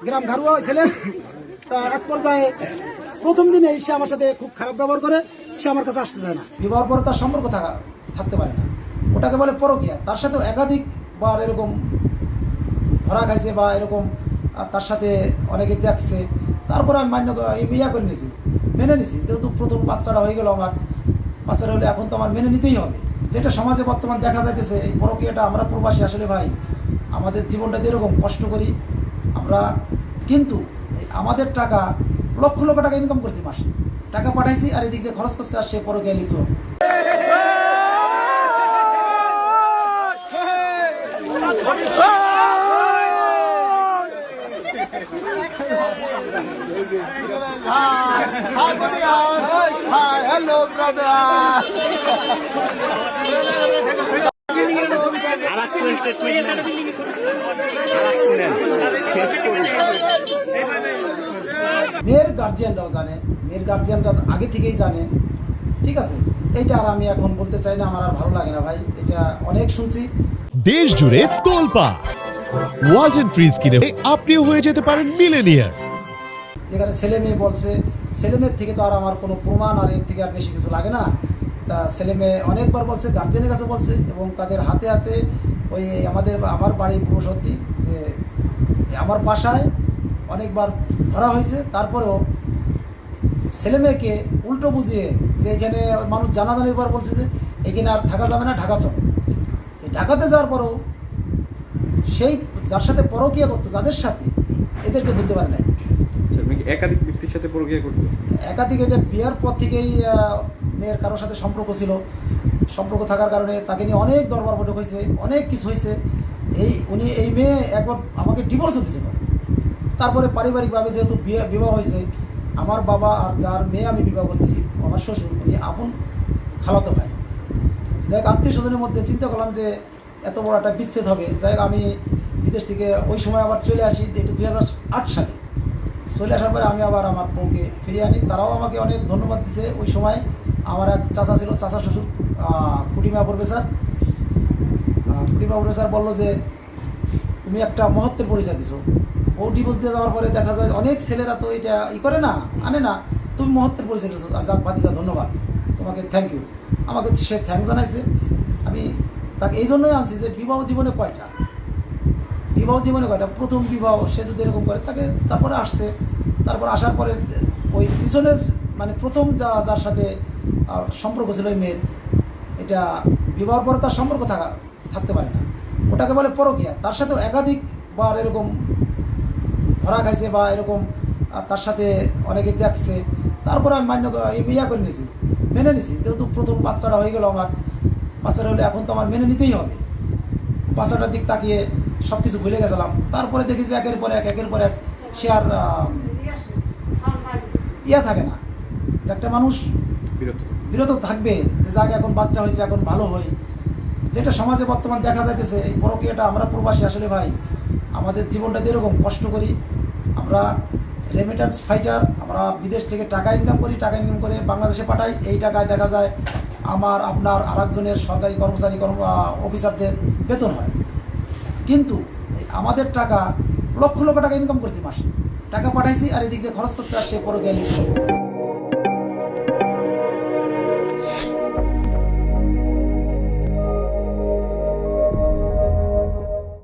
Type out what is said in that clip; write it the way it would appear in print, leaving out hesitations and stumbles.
গ্রাম ঘারুয়া ছেলে। তা এক পর্যায়ে প্রথম দিনে সে আমার সাথে খুব খারাপ ব্যবহার করে, সে আমার কাছে আসতে চায় না। বিবাহ পরে তার সম্পর্ক থাকতে পারে না, ওটাকে বলে পরকীয়া। তার সাথে একাধিক বার এরকম ধরা খাইছে বা এরকম তার সাথে অনেকে দেখছে। তারপরে আমি বিয়া করে নিয়েছি, মেনে নিছি, যেহেতু প্রথম বাচ্চাটা হয়ে গেল আমার, বাচ্চাটা হলে এখন তো আমার মেনে নিতেই হবে। যেটা সমাজে বর্তমান দেখা যাইতেছে এই পরকীয়াটা, আমরা প্রবাসী আসলে ভাই আমাদের জীবনটা এরকম কষ্ট করি আমরা, কিন্তু আমাদের টাকা লক্ষ লক্ষ টাকা ইনকাম করছি, মাসে টাকা পাঠাইছি আর এদিক দিয়ে খরচ করছে, আর সে পরকীয়া লিপ্ত। Hello, brother. মেয়ের গার্জিয়ানরাও জানে, মেয়ের গার্জিয়ানরা আগে থেকেই জানে, ঠিক আছে। এইটা আর আমি এখন বলতে চাই না, আমার আর ভালো লাগে না ভাই, এটা অনেক শুনছি। দেশ জুড়ে তোলপাড় ওয়ালজ এন্ড ফ্রিজ কিনে আপনিও হয়ে যেতে পারেন মিলেনিয়ার। যেখানে ছেলে মেয়ে বলছে, ছেলে মেয়ের থেকে তো আর আমার কোনো প্রমাণ আর এর থেকে আর বেশি কিছু লাগে না। তা ছেলে মেয়ে অনেকবার বলছে, গার্জেনের কাছে বলছে, এবং তাদের হাতে হাতে ওই আমার বাড়ি পূর্বশর্তি যে আমার বাসায় অনেকবার ধরা হয়েছে। তারপরেও ছেলে মেয়েকে উল্টো বুঝিয়ে যে এখানে মানুষ জানাজানির পর বলছে যে এখানে আর থাকা যাবে না, ঢাকা চল। এই ঢাকাতে যাওয়ার পরও সেই যার সাথে পরকীয়া করতো, যাদের সাথে, এদেরকে বলতে পারে নাই। একাধিক ব্যক্তির সাথে পরকীয়া করতো, একাধিক, এটা বিয়ার পর থেকেই মেয়ের কারোর সাথে সম্পর্ক ছিল। সম্পর্ক থাকার কারণে তাকে নিয়ে অনেক দরবার বৈঠক হয়েছে, অনেক কিছু হয়েছে। এই মেয়ে একবার আমাকে ডিভোর্সও দিয়েছিল। তারপরে পারিবারিকভাবে যেহেতু বিবাহ হয়েছে, আমার বাবা আর যার মেয়ে আমি বিবাহ করছি, আমার শ্বশুর, উনি আপন খালাতো ভাই। যাই হোক, আত্মীয় স্বজনের মধ্যে চিন্তা করলাম যে এত বড় একটা বিচ্ছেদ হবে। যাই হোক, আমি বিদেশ থেকে ওই সময় আবার চলে আসি, এটা 2008 সালে চলে আসার পরে আমি আবার আমার বউকে ফিরিয়ে আনি। তারাও আমাকে অনেক ধন্যবাদ দিচ্ছে। ওই সময় আমার এক চাচা ছিল, চাচা শ্বশুর কুটিমা প্রফেসর, বললো যে তুমি একটা মহত্বের পরিচয় দিছো। ও ডিভোর্স দিয়ে যাওয়ার পরে দেখা যায় অনেক ছেলেরা তো এটা করে না, আনে না, তুমি মহত্বের পরিচয় দিছো, যাক ভাতিজা ধন্যবাদ তোমাকে, থ্যাংক ইউ। আমাকে সে থ্যাংক জানাইছে। আমি তাকে এই জন্যই আনছি যে বিবাহ জীবনে কয়টা, প্রথম বিবাহ, সে যদি এরকম করে তাকে, তারপরে আসছে, তারপর আসার পরে ওই পিছনের মানে প্রথম যার সাথে সম্পর্ক ছিল ওই মেয়ের, এটা বিবাহের পরে তার সম্পর্ক থাকতে পারে না, ওটাকে বলে পরকীয়া। তার সাথেও একাধিক বার এরকম ধরা খাইছে বা এরকম তার সাথে অনেকে দেখছে। তারপরে আমি বিয়া করে নিয়েছি, মেনে নিছি, যেহেতু প্রথম বাচ্চাটা হয়ে গেল আমার, বাচ্চাটা হলে এখন তো আমার মেনে নিতেই হবে। বাচ্চাটার দিক তাকিয়ে সব কিছু ভুলে গেছিলাম। তারপরে দেখি যে একের পর এক সে আর থাকে না, যে একটা মানুষ বিরত থাকবে যে যাকে এখন বাচ্চা হয়েছে, এখন ভালো হই। যেটা সমাজে বর্তমান দেখা যাইতেছে এই পরকীয়াটা, আমরা প্রবাসী আসলে ভাই আমাদের জীবনটা এরকম কষ্ট করি আমরা, রেমিটেন্স ফাইটার, আমরা বিদেশ থেকে টাকা ইনকাম করে বাংলাদেশে পাঠাই। এই টাকায় দেখা যায় আমার আপনার আরেকজনের সরকারি কর্মচারী অফিসারদের বেতন হয়, কিন্তু আমাদের টাকা লক্ষ লক্ষ টাকা ইনকাম করছি, মাসে টাকা পাঠাইছি আর এদিক দিয়ে খরচ করছে, আর সে পরকীয়া লিপ্ত।